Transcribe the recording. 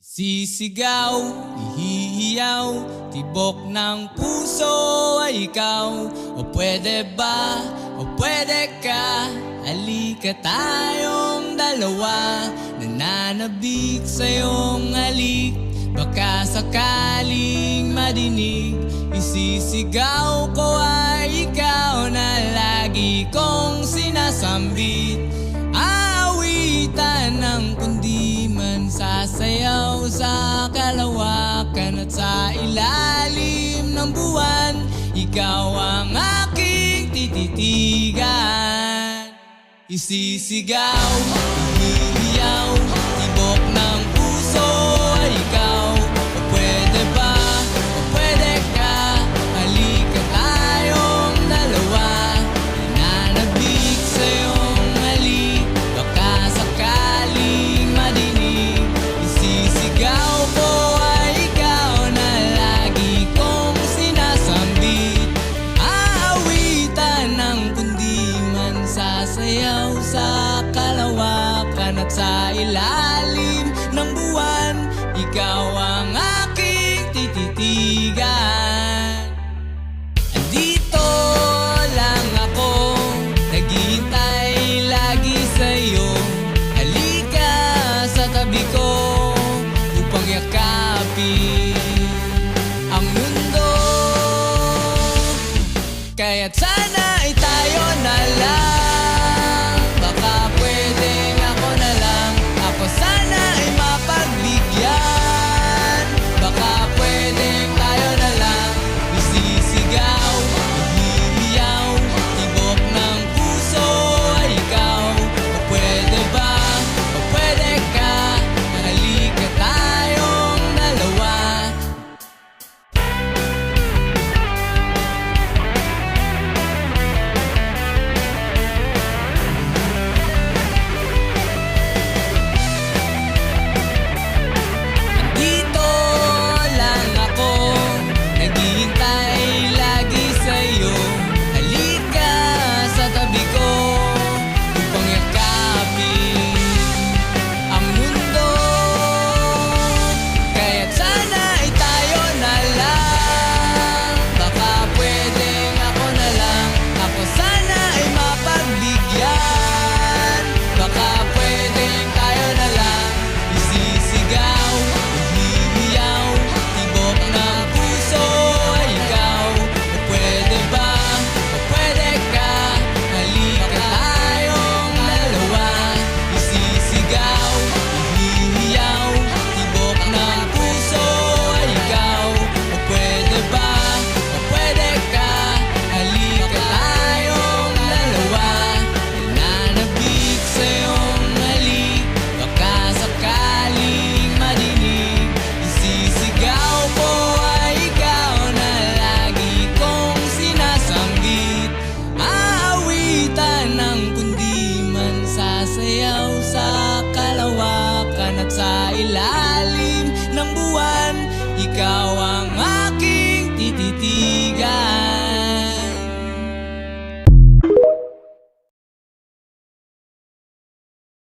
Sisigaw, ihihiyaw, tibok ng puso ay ikaw. O pwede ba, o pwede ka, halika tayong dalawa. Nananabik sa iyong halik, baka sakaling madinig. Isisigaw ko ay ikaw na lagi kong sinasambit. Aawitan ng kundiman, sasayaw sa kalawakan at sa ilalim ng buwan. Ikaw ang aking tititigan. Isisigaw, ihihiyaw, tibok ng puso ay ikaw. O pwede ba, o pwede ka, halika tayong dalawa. Nananabik sa iyong halik, baka sakaling madinig. Isisigaw ko ay ikaw na lagi kong sinasambit. Aawitan ng kundiman, sasayaw sa kalawakan at sa ilalim ng buwan. Ikaw ang aking tititigan. Andito lang ako, naghihintay lagi sa'yo. Halika sa tabi ko upang yakapin ang mundo. Kaya't sana ay tayo na lang, baka pwedeng ako na lang. Ako sana ay mapagbigyan, baka pwedeng tayo na lang. Isisigaw, ihihiyaw, tibok ng puso ay ikaw. O pwede ba, o pwede ka, halika tayong dalawa. Dito lang ako, naghihintay lagi sa'yo. Halika sa tabi ko upang yakapin ang mundo. Kaya't sana ay tayo na lang, baka pwedeng ako na lang. Ako sana ay mapagbigyan, baka pwedeng tayo na lang. Isisigaw, ihihiyaw, tibok ng puso ay ikaw. O pwede ba, o pwede ka, halika tayong dalawa. Isisigaw, ihihiyaw, tibok ng puso ay ikaw. O pwede ba, o pwede ka, halika tayong dalawa. Nananabik sa iyong halik, baka sakaling madinig. Isisigaw ko ay ikaw na lagi kong sinasambit. Aawitan ng kundiman, sasayaw sa kalawakan at sa ilalim ng buwan. Ikaw